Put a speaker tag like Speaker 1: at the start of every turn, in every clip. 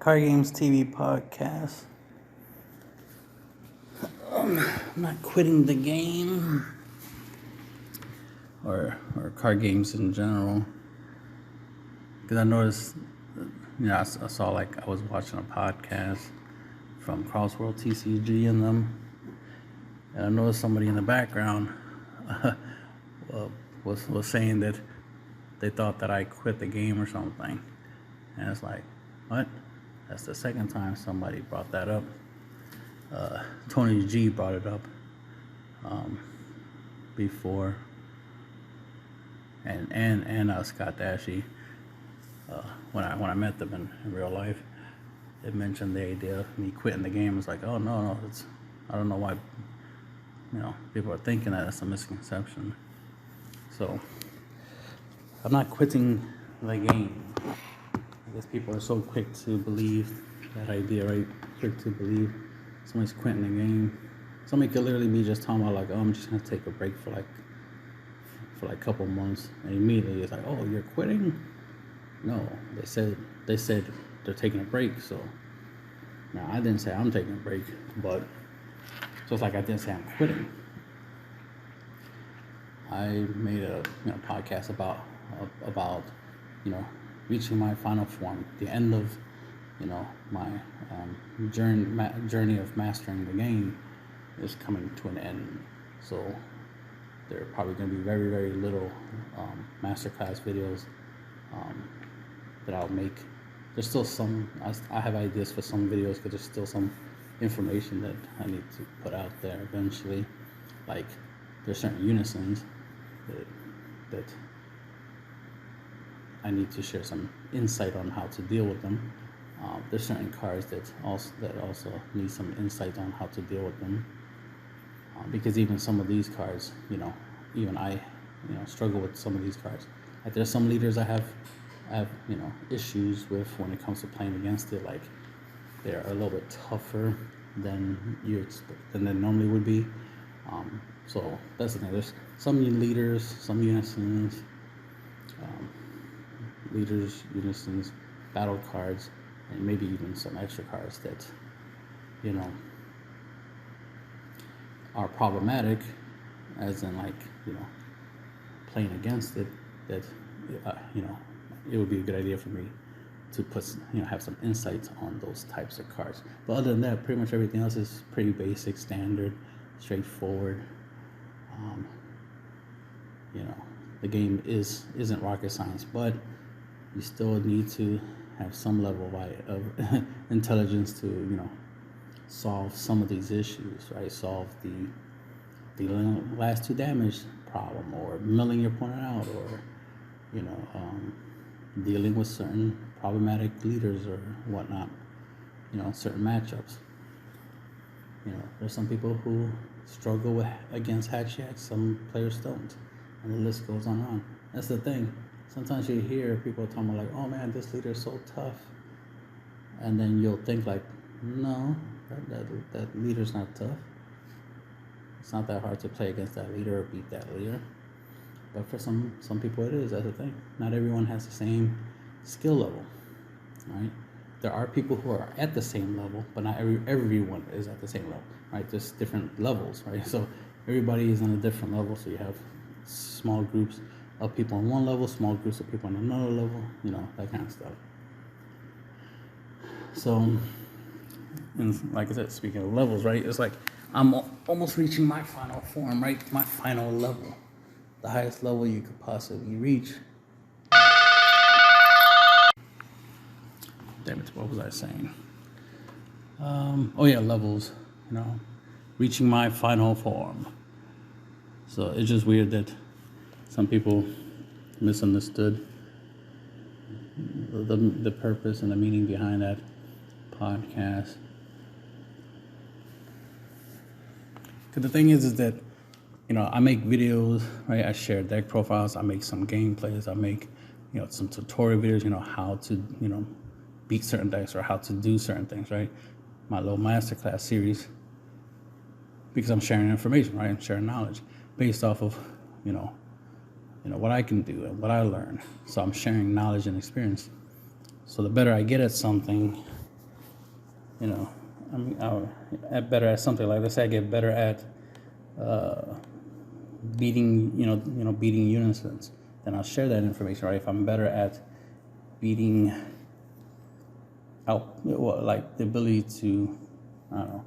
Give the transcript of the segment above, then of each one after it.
Speaker 1: CardGamesTV Podcast. I'm not quitting the game or card games in general, because I noticed, I saw, I was watching a podcast from Crossworld TCG and them, and I noticed somebody in the background was saying that they thought that I quit the game or something, and it's like, what? That's the second time somebody brought that up. Tony G brought it up before, and Scott Dashy. When I met them in real life, they mentioned the idea of me quitting the game. It's like, oh no, I don't know why people are thinking that. It's a misconception. So I'm not quitting the game. I guess people are so quick to believe that idea, right? Quick to believe somebody's quitting the game. Somebody could literally be just talking about I'm just gonna take a break for a couple months, and immediately it's like, oh, you're quitting? No, they said they're taking a break. So now I didn't say I'm taking a break, but just like I didn't say I'm quitting. I made a podcast about reaching my final form, the end of my journey of mastering the game is coming to an end. So there are probably going to be very, very little masterclass videos that I'll make. There's still some, I have ideas for some videos, because there's still some information that I need to put out there eventually. Like, there's certain unisons that I need to share some insight on how to deal with them. There's certain cards that also need some insight on how to deal with them, because even some of these cards, even I, struggle with some of these cards. Like, there's some leaders I have issues with when it comes to playing against it. Like, they're a little bit tougher than they normally would be. So that's the thing. There's some leaders, some unisons, unisons, battle cards, and maybe even some extra cards that are problematic, as in playing against it, that it would be a good idea for me to put have some insights on those types of cards. But other than that, pretty much everything else is pretty basic, standard, straightforward. The game isn't rocket science, but you still need to have some level of intelligence to solve some of these issues, right? Solve the last 2 damage problem, or milling your opponent out, or dealing with certain problematic leaders or whatnot, certain matchups. There's some people who struggle against Hatchiacs, some players don't, and the list goes on and on. That's the thing. Sometimes you hear people talking about oh man, this leader is so tough, and then you'll think no, that leader's not tough. It's not that hard to play against that leader or beat that leader. But for some people it is. That's the thing. Not everyone has the same skill level, right? There are people who are at the same level, but not everyone is at the same level, right? There's different levels, right? So everybody is on a different level. So you have small groups of people on one level, small groups of people on another level, that kind of stuff. So, and like I said, speaking of levels, right? It's like I'm almost reaching my final form, right? My final level. The highest level you could possibly reach. Damn it, what was I saying? Levels, reaching my final form. So it's just weird that some people misunderstood the purpose and the meaning behind that podcast. Because the thing is that I make videos, right? I share deck profiles. I make some gameplays. I make, some tutorial videos, how to, beat certain decks or how to do certain things, right? My little masterclass series, because I'm sharing information, right? I'm sharing knowledge based off of, what I can do and what I learn. So I'm sharing knowledge and experience. So the better I get at something, you know, I'll get better at something. Like, let's say I get better at beating unisons, then I'll share that information, right? If I'm better at beating out, like the ability to, I don't know,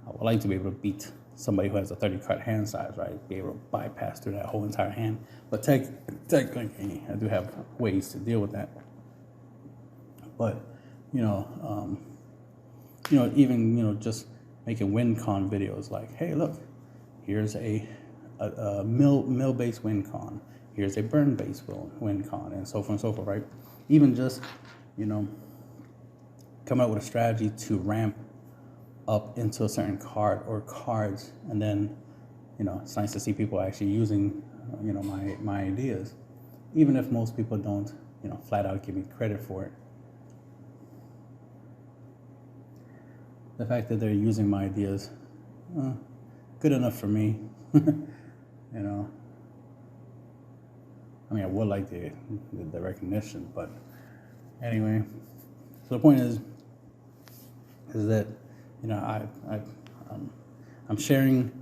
Speaker 1: I would like to be able to beat somebody who has a 30 card hand size, right? Be able to bypass through that whole entire hand. But technically, I do have ways to deal with that. But, even, just making win con videos like, hey, look, here's a mill-based win con. Here's a burn-based win con, and so forth and so forth, right? Even just, coming up with a strategy to ramp up into a certain card or cards, and then, it's nice to see people actually using, my ideas, even if most people don't, flat out give me credit for it. The fact that they're using my ideas, good enough for me. I would like the recognition, but anyway. So the point is that, I'm sharing,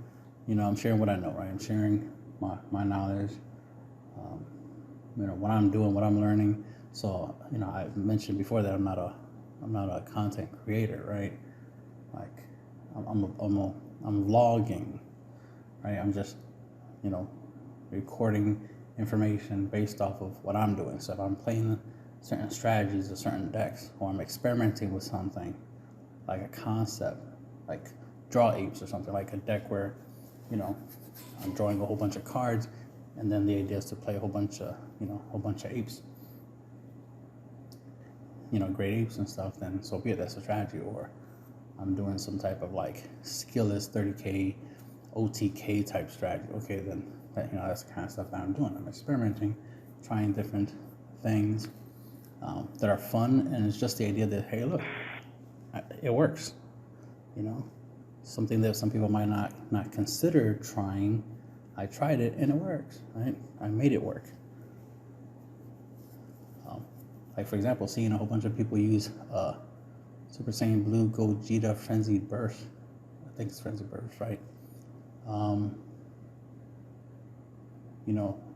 Speaker 1: I'm sharing what I know, right? I'm sharing my knowledge, what I'm doing, what I'm learning. So, I mentioned before that I'm not a content creator, right? Like, I'm vlogging, right? I'm just, recording information based off of what I'm doing. So if I'm playing certain strategies or certain decks, or I'm experimenting with something, like a concept, like draw apes or something, like a deck where, I'm drawing a whole bunch of cards, and then the idea is to play a whole bunch of apes, great apes and stuff, then so be it, that's a strategy. Or I'm doing some type of like skillless 30k OTK type strategy. Okay, then that's the kind of stuff that I'm doing. I'm experimenting, trying different things that are fun, and it's just the idea that, hey, look, it works. Something that some people might not consider trying. I tried it and it works. Right? I made it work. Like, for example, seeing a whole bunch of people use Super Saiyan Blue Gogeta Frenzied Burst. I think it's Frenzied Burst, right?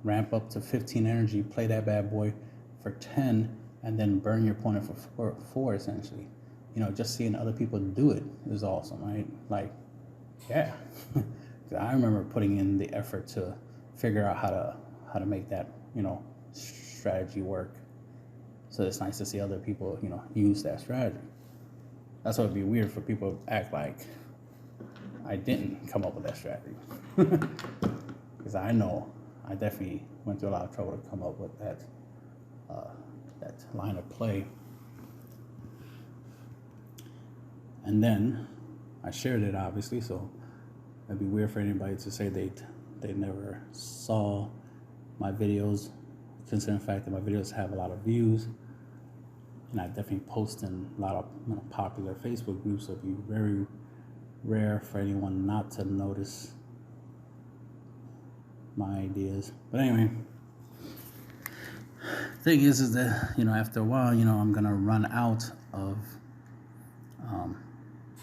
Speaker 1: Ramp up to 15 energy, play that bad boy for 10, and then burn your opponent for four essentially. Just seeing other people do it is awesome, right? Like, yeah. I remember putting in the effort to figure out how to make that, strategy work. So it's nice to see other people, use that strategy. That's why it'd be weird for people to act like I didn't come up with that strategy. Because I know I definitely went through a lot of trouble to come up with that line of play. And then I shared it, obviously, so it'd be weird for anybody to say they never saw my videos, considering the fact that my videos have a lot of views. And I definitely post in a lot of popular Facebook groups, so it'd be very rare for anyone not to notice my ideas. But anyway, thing is that, after a while, I'm gonna run out of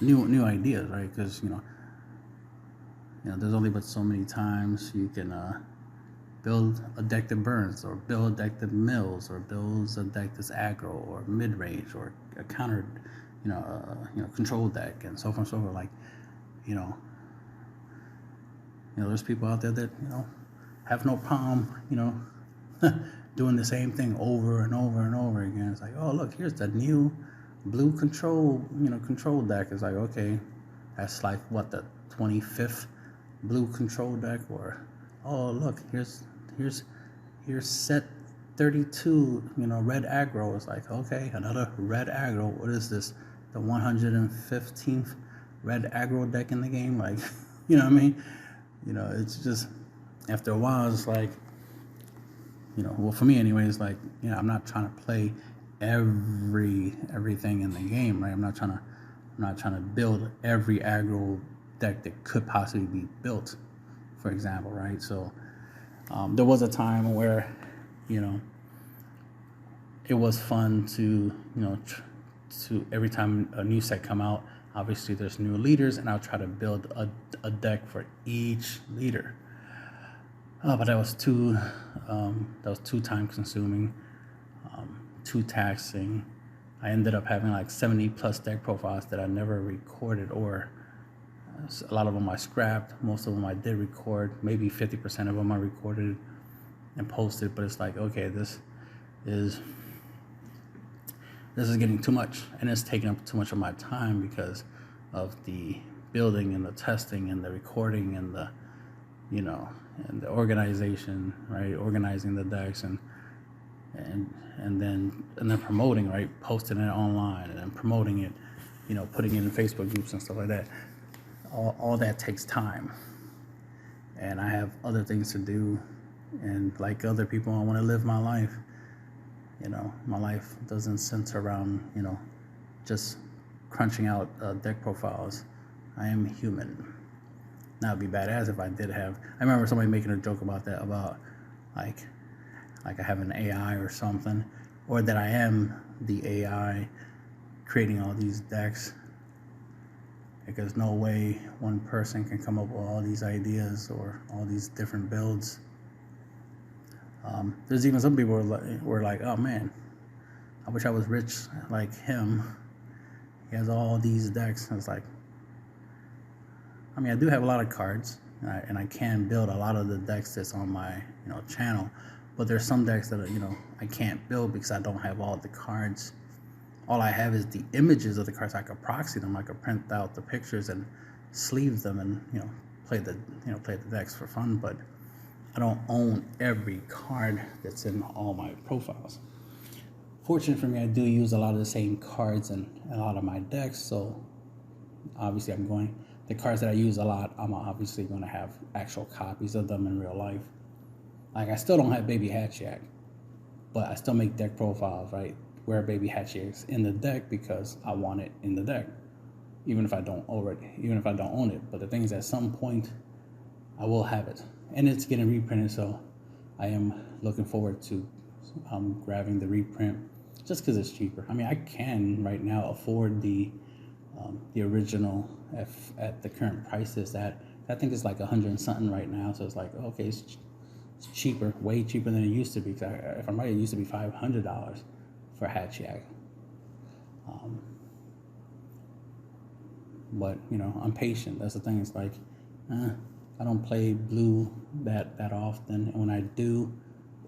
Speaker 1: new ideas, right? Because there's only but so many times you can build a deck that burns, or build a deck that mills, or builds a deck that's aggro or mid range, or a counter, control deck, and so forth and so forth. Like, there's people out there that have no problem, doing the same thing over and over and over again. It's like, oh, look, here's the new blue control deck. It's like, okay, that's like what, the 25th blue control deck? Or, oh, look, here's set 32, red aggro. It's like, okay, another red aggro. What is this? The 115th red aggro deck in the game? Like, you know what I mean? It's just, after a while, it's like, well, for me anyway, it's like, I'm not trying to play everything in the game, right? I'm not trying to build every aggro deck that could possibly be built, for example, right? So there was a time where, it was fun to, every time a new set come out, obviously there's new leaders, and I'll try to build a deck for each leader. But that was too time consuming, too taxing. I ended up having like 70 plus deck profiles that I never recorded, or a lot of them I scrapped. Most of them I did record. Maybe 50% of them I recorded and posted. But it's like, okay, this is getting too much, and it's taking up too much of my time because of the building and the testing and the recording and the, and the organization, right? Organizing the decks and then promoting, right? Posting it online and then promoting it, putting it in Facebook groups and stuff like that. All that takes time, and I have other things to do, and like other people, I want to live my life. My life doesn't center around, just crunching out deck profiles. I am human. Now, it'd be badass if I did have. I remember somebody making a joke about that, about like I have an AI or something, or that I am the AI creating all these decks. Because no way one person can come up with all these ideas or all these different builds. There's even some people were like, oh man, I wish I was rich like him. He has all these decks. I was like, I do have a lot of cards, and I can build a lot of the decks that's on my channel, but there's some decks that I can't build because I don't have all the cards. All I have is the images of the cards. I could proxy them. I could print out the pictures and sleeve them, and play the decks for fun. But I don't own every card that's in all my profiles. Fortunate for me, I do use a lot of the same cards in a lot of my decks. So obviously, the cards that I use a lot, I'm obviously going to have actual copies of them in real life. Like, I still don't have Baby Hatchiak, but I still make deck profiles, right? Where Baby Hatchiak's in the deck because I want it in the deck, even if I don't own it. But the thing is, at some point, I will have it, and it's getting reprinted. So I am looking forward to grabbing the reprint, just because it's cheaper. I can right now afford the original at the current prices. That I think it's like $100 and something right now. So it's like, okay, it's cheaper, way cheaper than it used to be. If I'm right, it used to be $500 for Hatchiak. But I'm patient. That's the thing. It's like I don't play blue that often, and when I do,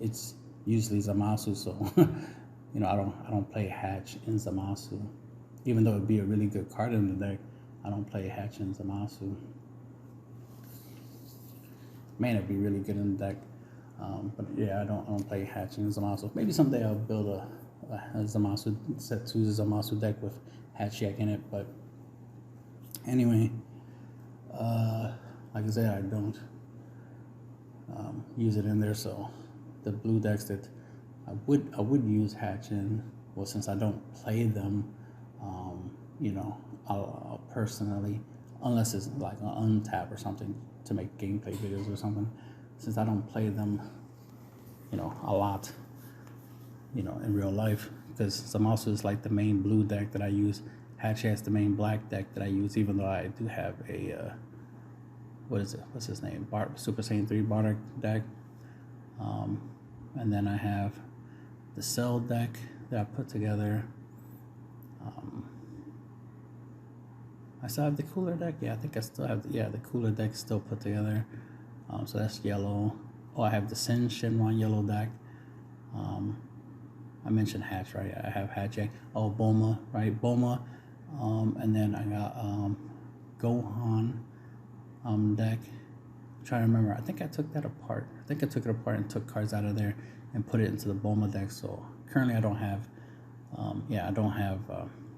Speaker 1: it's usually Zamasu. So I don't play Hatch in Zamasu, even though it'd be a really good card in the deck. I don't play Hatch in Zamasu. Man, it'd be really good in the deck. But yeah, I don't play Hatch in Zamasu. Maybe someday I'll build a Zamasu set 2 Zamasu deck with Hatchiak in it. But anyway, like I said, I don't use it in there. So the blue decks that I would use Hatch in, well, since I don't play them, I'll personally, unless it's like an untap or something to make gameplay videos or something, since I don't play them, a lot, in real life, because Zamasu is like the main blue deck that I use. Hatchiak is the main black deck that I use, even though I do have a, what's his name? Super Saiyan 3 Bardock deck. And then I have the Cell deck that I put together. I still have the Cooler deck. Yeah, I think I still have the Cooler deck still put together. So that's yellow. Oh, I have the Sin Shenron yellow deck. I mentioned Hatch, right? I have Hatchiak. Oh, Bulma, right? Bulma. And then I got Gohan deck. I'm trying to remember. I think I took that apart. I think I took it apart and took cards out of there and put it into the Bulma deck. So currently I don't have,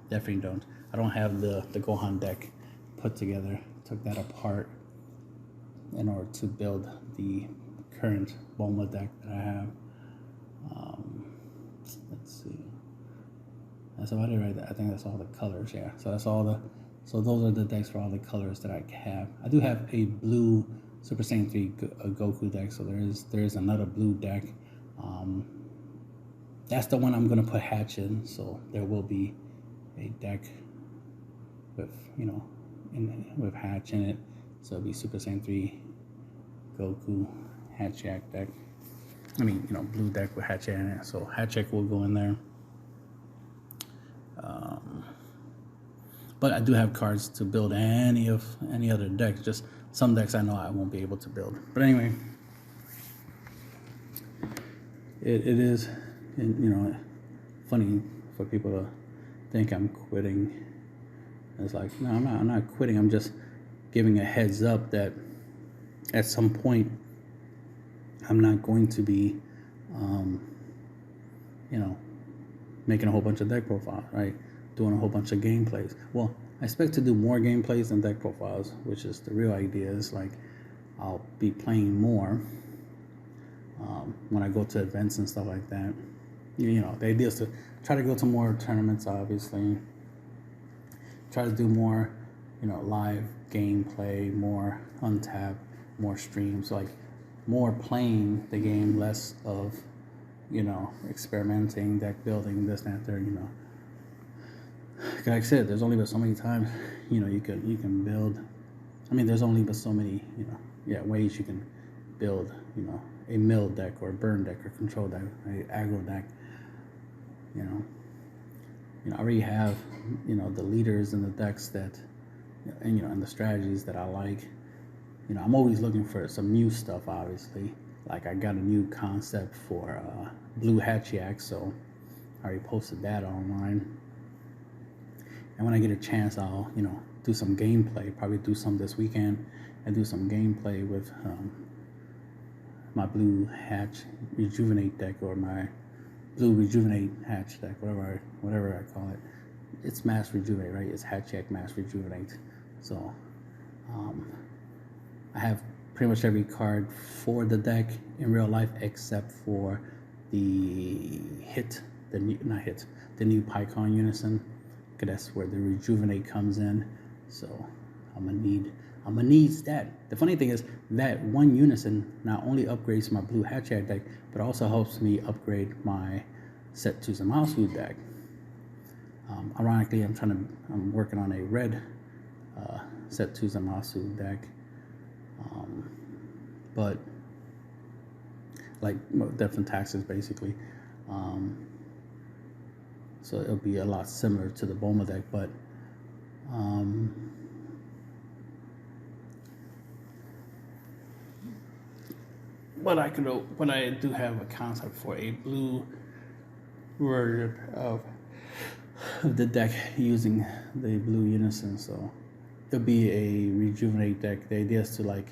Speaker 1: definitely don't. I don't have the Gohan deck put together. Took that apart in order to build the current Bulma deck that I have. Let's see. That's about it right there. I think that's all the colors, yeah. So those are the decks for all the colors that I have. I do have a blue Super Saiyan 3 Goku deck, so there is another blue deck. That's the one I'm gonna put Hatch in, so there will be a deck with, with Hatch in it. So it'll be Super Saiyan 3 Goku Hatchiack deck. Blue deck with Hatchiack in it. So Hatchiack will go in there. But I do have cards to build any other decks. Just some decks I know I won't be able to build. But anyway, it is, funny for people to think I'm quitting. It's like, no, I'm not quitting. I'm just giving a heads up that at some point I'm not going to be, making a whole bunch of deck profiles, right? Doing a whole bunch of gameplays. Well, I expect to do more gameplays than deck profiles, which is the real idea. Is like I'll be playing more when I go to events and stuff like that. The idea is to try to go to more tournaments, obviously. Try to do more, live gameplay, more untapped, more streams, like more playing the game, less of, experimenting, deck building, this, that, there, Like I said, there's only but so many times, you can build. There's only but so many, ways you can build, a mill deck or a burn deck or control deck, right? Aggro deck. I already have, the leaders and the decks that, and the strategies that I like. I'm always looking for some new stuff, obviously. Like I got a new concept for Blue Hatchiack, so I already posted that online. And when I get a chance, I'll, do some gameplay, probably do some this weekend, and do some gameplay with my Blue Hatch Rejuvenate deck or my Blue Rejuvenate Hatch deck, whatever I call it. It's Mass Rejuvenate, right? It's Hatchiack Mass Rejuvenate. So I have pretty much every card for the deck in real life except for the new Pycon Unison. Because that's where the Rejuvenate comes in. So I'm gonna need that. The funny thing is that one Unison not only upgrades my Blue Hatchiack deck, but also helps me upgrade my Set 2 Zamasu deck. Ironically, I'm working on a red Set 2 Zamasu deck. But like Death and Taxes basically. So it'll be a lot similar to the Boma deck, but but I do have a concept for a blue version of the deck using the Blue Unison. So it'll be a Rejuvenate deck. The idea is to like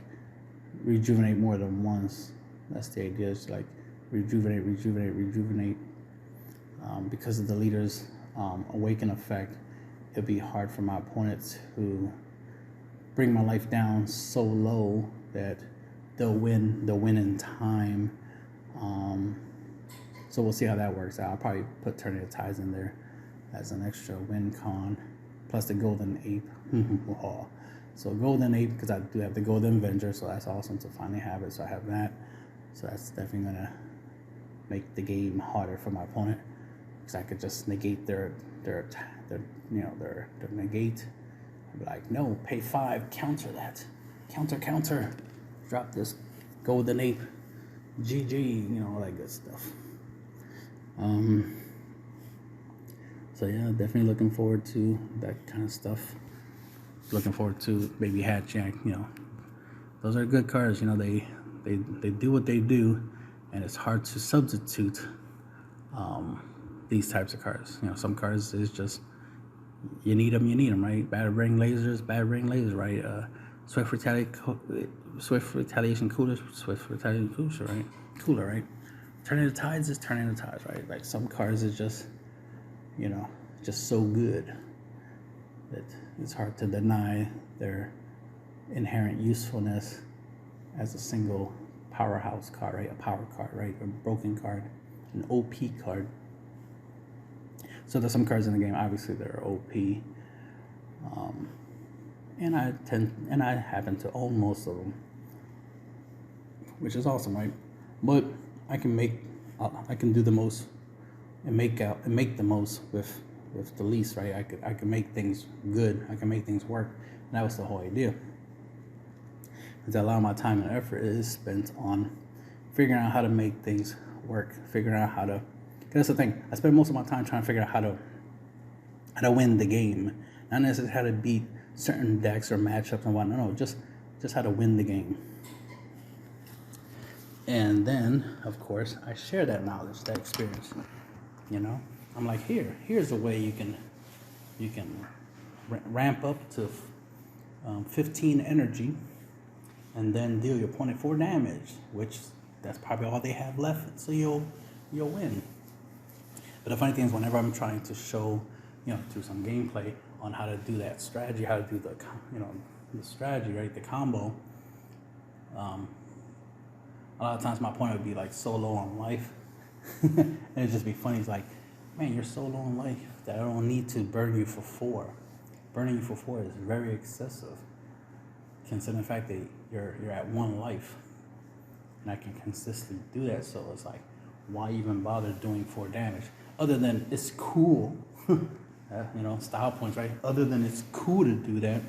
Speaker 1: rejuvenate more than once. That's the idea. It's like rejuvenate. Because of the leader's awaken effect, it'd be hard for my opponents to bring my life down so low that they'll win in time. So we'll see how that works out. I'll probably put Turning the Tides in there as an extra win con, plus the Golden Ape. So Golden Ape, because I do have the Golden Avenger, so that's awesome to finally have it. So I have that. So that's definitely gonna make the game harder for my opponent, because I could just negate their negate. I'd be like, no, pay 5, counter that, counter, drop this Golden Ape, GG, all that good stuff. So yeah, definitely looking forward to that kind of stuff. Looking forward to Baby Hatchiack. Those are good cards. They do what they do, and it's hard to substitute these types of cards. Some cards is just you need them, right? Bad ring lasers, right? Swift retaliation cooler, right? Cooler, right? Turning the Tides is turning the tides, right? Like some cards is just, just so good that it's hard to deny their inherent usefulness as a single powerhouse card, right? A power card, right? A broken card, an OP card. So there's some cards in the game, obviously, that are OP. And I happen to own most of them, which is awesome, right? But I can do the most and make the most with with the least, right? I could make things good. I can make things work. And that was the whole idea. Is that a lot of my time and effort is spent on figuring out how to make things work, figuring out how to. That's the thing. I spend most of my time trying to figure out how to win the game, not necessarily how to beat certain decks or matchups and whatnot. No, just how to win the game. And then, of course, I share that knowledge, that experience. You know, I'm like, here's a way you can ramp up to 15 energy, and then deal your opponent 4 damage, which that's probably all they have left. So you'll win. But the funny thing is, whenever I'm trying to show, do some gameplay on how to do that strategy, how to do the strategy, right, the combo. A lot of times my opponent would be like so low on life, and it'd just be funny. It's like, man, you're so low on life that I don't need to burn you for 4. Burning you for 4 is very excessive, considering the fact that you're at 1 life, and I can consistently do that. So it's like, why even bother doing 4 damage? Other than it's cool, style points, right? Other than it's cool to do that,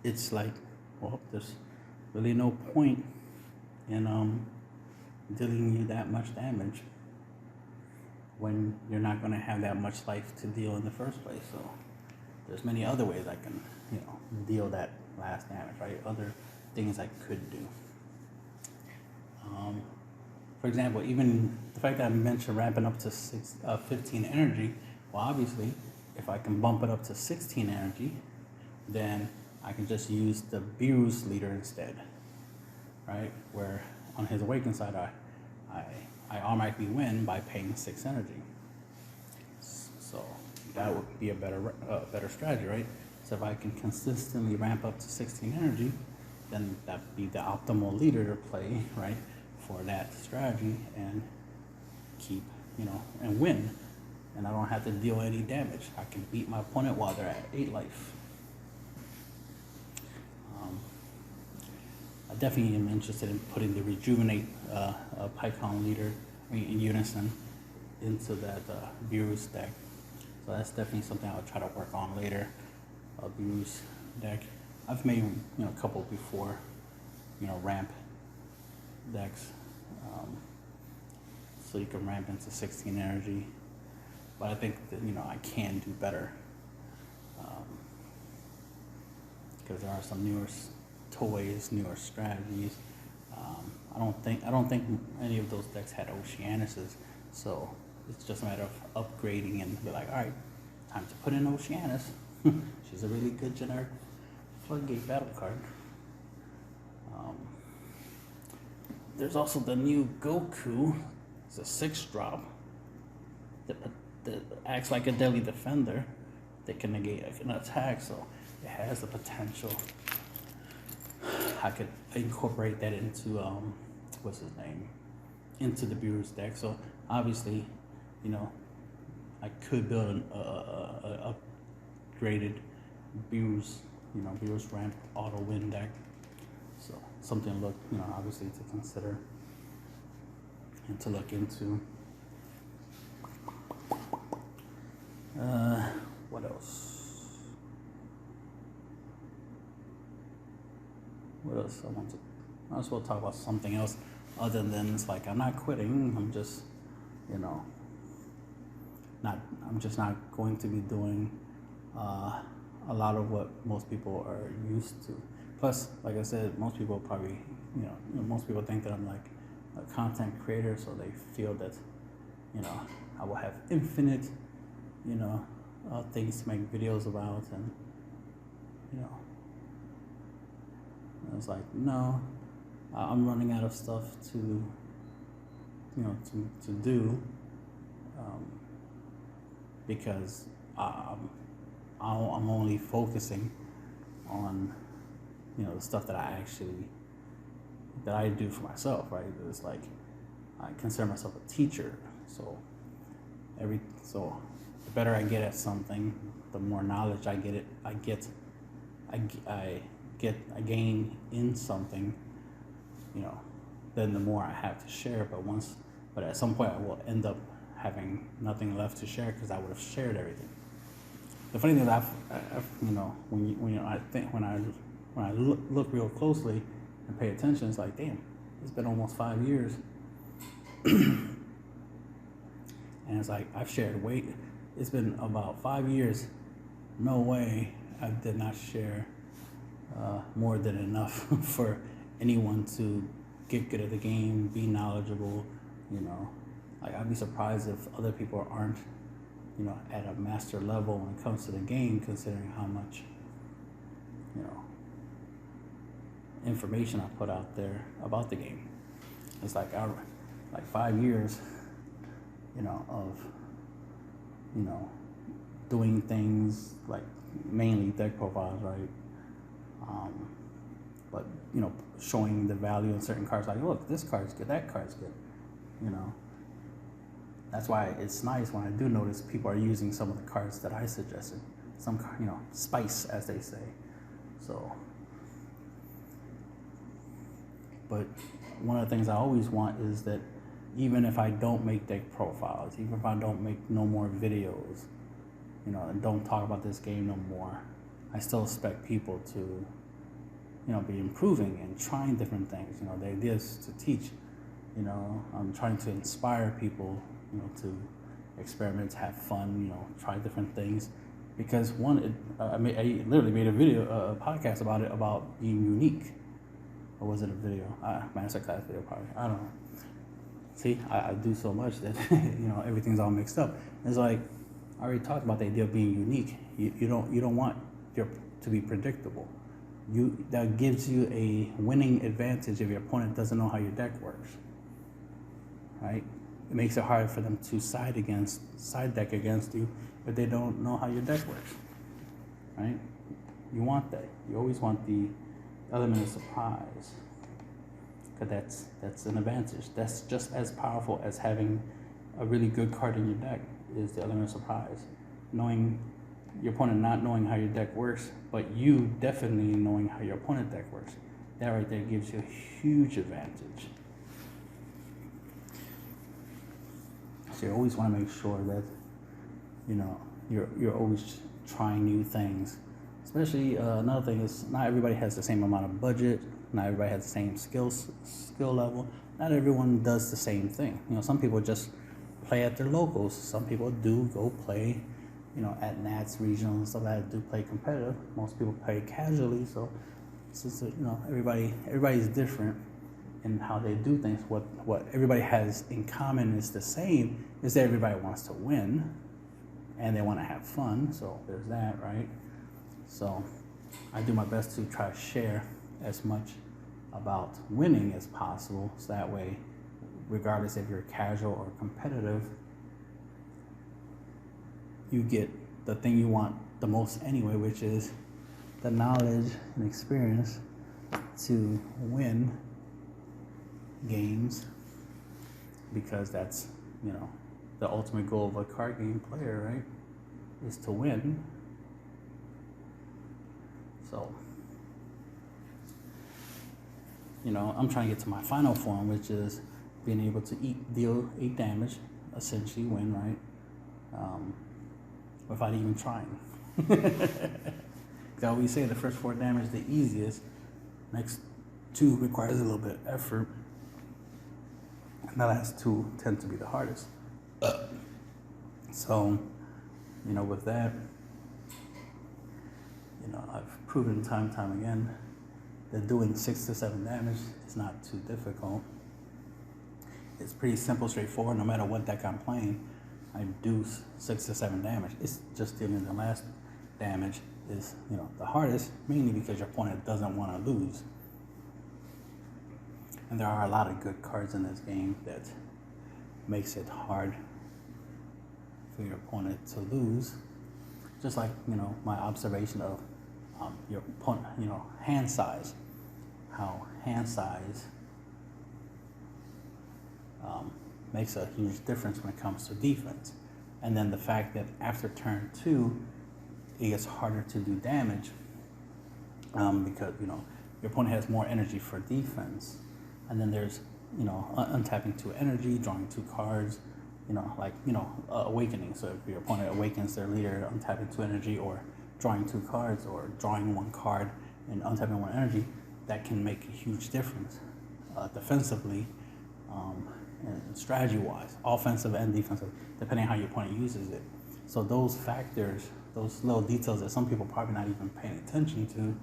Speaker 1: it's like, well, there's really no point in dealing you that much damage when you're not going to have that much life to deal in the first place. So there's many other ways I can, deal that last damage, right? Other things I could do. For example, even the fact that I mentioned ramping up to 15 energy, well, obviously, if I can bump it up to 16 energy, then I can just use the Beerus leader instead, right? Where on his awakened side, I automatically win by paying 6 energy. So that would be a better strategy, right? So if I can consistently ramp up to 16 energy, then that'd be the optimal leader to play, right, for that strategy, and keep, and win. And I don't have to deal any damage. I can beat my opponent while they're at 8 life. I definitely am interested in putting the Rejuvenate Pycon leader in unison into that Beerus deck. So that's definitely something I'll try to work on later. Beerus deck. I've made a couple before, ramp decks, so you can ramp into 16 energy. But I think that I can do better, because there are some newer toys, newer strategies. I don't think any of those decks had Oceanuses, so it's just a matter of upgrading and be like, all right, time to put in Oceanus. She's a really good generic floodgate battle card. There's also the new Goku. It's a 6-drop that acts like a deadly defender that can negate an attack, so it has the potential. I could incorporate that into into the Beerus deck. So obviously, I could build a upgraded Beerus, Beerus ramp auto win deck. So something to look, obviously to consider and to look into. What else? I just want to talk about something else other than it's like I'm not quitting. I'm just, I'm just not going to be doing a lot of what most people are used to. Plus, like I said, most people probably, most people think that I'm like a content creator, so they feel that, I will have infinite, things to make videos about, and, I was like, no, I'm running out of stuff to do, because I'm only focusing on, the stuff that I do for myself, right? It's like, I consider myself a teacher, so the better I get at something, the more knowledge I gain in something, then the more I have to share. But at some point I will end up having nothing left to share because I would have shared everything. The funny thing is, I've you know, when I look real closely and pay attention, it's like, damn, it's been almost 5 years, and it's like I've shared it's been about 5 years. No way I did not share more than enough for anyone to get good at the game, be knowledgeable. You know, like I'd be surprised if other people aren't, you know, at a master level when it comes to the game, considering how much, you know, information I put out there about the game. It's like 5 years, you know, of, you know, doing things like mainly deck profiles, right? But, you know, showing the value in certain cards, like, look, this card's good, that card's good, you know. That's why it's nice when I do notice people are using some of the cards that I suggested. Some, you know, spice, as they say. So, but one of the things I always want is that even if I don't make deck profiles, even if I don't make no more videos, you know, and don't talk about this game no more, I still expect people to, you know, be improving and trying different things. You know, the idea is to teach. You know, I'm trying to inspire people, you know, to experiment, have fun, you know, try different things. Because I literally made a podcast about it, about being unique. Or was it a video? Masterclass video, probably. I don't know. See, I do so much that, you know, everything's all mixed up. It's like, I already talked about the idea of being unique. You don't want to be predictable. That gives you a winning advantage if your opponent doesn't know how your deck works. Right? It makes it hard for them to side deck against you if they don't know how your deck works. Right? You want that. You always want the element of surprise, because that's an advantage. That's just as powerful as having a really good card in your deck, is the element of surprise. Knowing your opponent not knowing how your deck works, but you definitely knowing how your opponent's deck works. That right there gives you a huge advantage. So you always want to make sure that, you know, you're always trying new things. Especially another thing is, not everybody has the same amount of budget. Not everybody has the same skill level. Not everyone does the same thing. You know, some people just play at their locals. Some people do go play, you know, at Nats regional and stuff like that, do play competitive. Most people play casually. So it's just, you know, everybody's different in how they do things. What everybody has in common is the same, is that everybody wants to win and they want to have fun. So there's that, right? So I do my best to try to share as much about winning as possible, so that way, regardless if you're casual or competitive, you get the thing you want the most anyway, which is the knowledge and experience to win games, because that's, you know, the ultimate goal of a card game player, right, is to win. So, you know, I'm trying to get to my final form, which is being able to deal 8 damage, essentially win, right? Without even trying. I always say the first 4 damage is the easiest. Next 2 requires a little bit of effort. And the last 2 tend to be the hardest. So, you know, with that, you know, I've proven time and time again that doing 6 to 7 damage is not too difficult. It's pretty simple, straightforward. No matter what deck I'm playing, I do 6 to 7 damage. It's just dealing the last damage is, you know, the hardest, mainly because your opponent doesn't want to lose. And there are a lot of good cards in this game that makes it hard for your opponent to lose. Just like, you know, my observation of your opponent, you know, hand size. How hand size makes a huge difference when it comes to defense. And then the fact that after turn 2, it gets harder to do damage because, you know, your opponent has more energy for defense. And then there's, you know, untapping 2 energy, drawing 2 cards, awakening. So if your opponent awakens their leader, untapping 2 energy, or drawing 2 cards, or drawing 1 card and untapping 1 energy, that can make a huge difference defensively and strategy-wise, offensive and defensive, depending on how your opponent uses it. So those factors, those little details that some people probably not even paying attention to,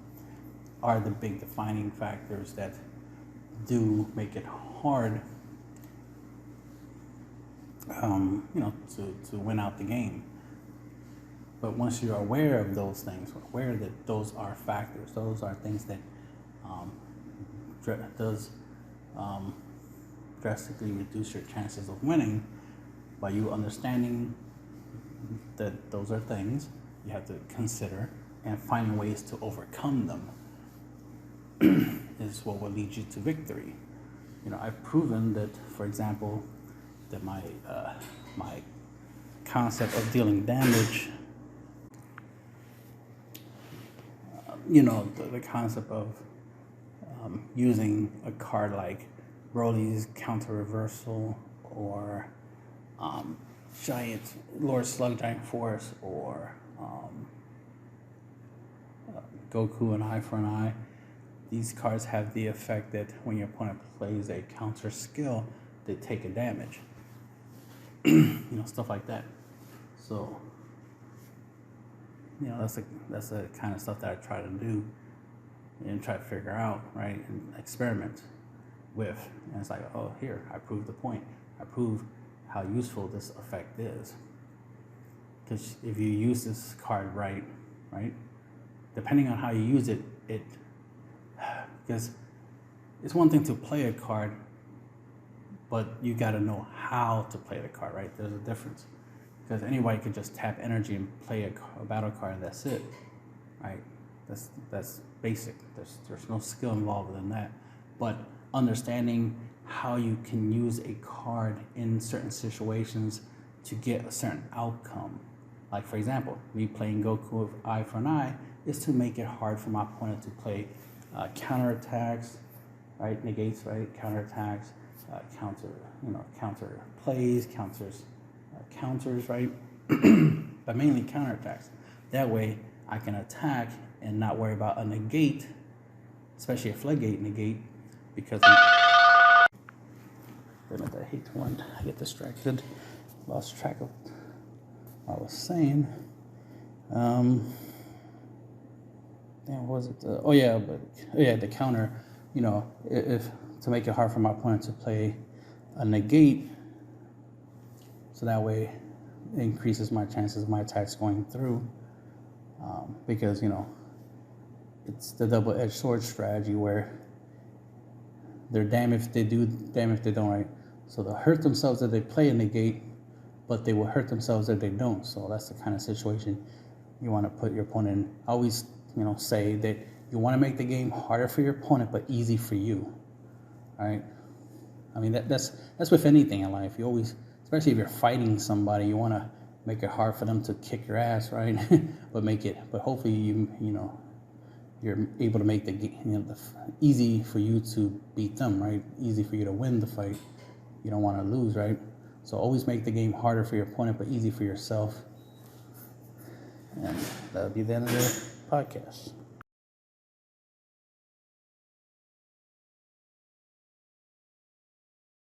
Speaker 1: are the big defining factors that do make it hard to win out the game. But once you're aware of those things, aware that those are factors, those are things that does drastically reduce your chances of winning, by you understanding that those are things you have to consider and finding ways to overcome them is what will lead you to victory. I've proven that, for example, that my concept of dealing damage, the concept of using a card like Broly's Counter Reversal, or Lord Slug Giant Force, or Goku, an eye for an eye. These cards have the effect that when your opponent plays a counter skill, they take a damage. Stuff like that. So, that's the kind of stuff that I try to do and try to figure out, right, and experiment with. And it's like, oh, here, I proved the point. I proved how useful this effect is. Because if you use this card right, depending on how you use it, because it's one thing to play a card, but you got to know how to play the card, right? There's a difference. Because anybody could just tap energy and play a battle card, and that's it, right? That's basic. There's no skill involved in that. But understanding how you can use a card in certain situations to get a certain outcome. Like, for example, me playing Goku with Eye for an Eye is to make it hard for my opponent to play counterattacks, right? Negates, right? Counterattacks, counter plays, counters, right? But mainly counterattacks. That way I can attack and not worry about a negate, especially a floodgate negate, because I hate when I get distracted. Lost track of what I was saying. What was it? The counter. If to make it hard for my opponent to play a negate, so that way it increases my chances of my attacks going through. Because it's the double-edged sword strategy where they're damned if they do, damned if they don't, right? So they'll hurt themselves if they play a negate, but they will hurt themselves if they don't. So that's the kind of situation you want to put your opponent in. I always, say that you want to make the game harder for your opponent, but easy for you. All right? I mean, that's with anything in life. You always, especially if you're fighting somebody, you want to make it hard for them to kick your ass, right? but hopefully you're able to make the game easy for you to beat them, right? Easy for you to win the fight. You don't want to lose, right? So always make the game harder for your opponent, but easy for yourself. And that'll be the end of the podcast.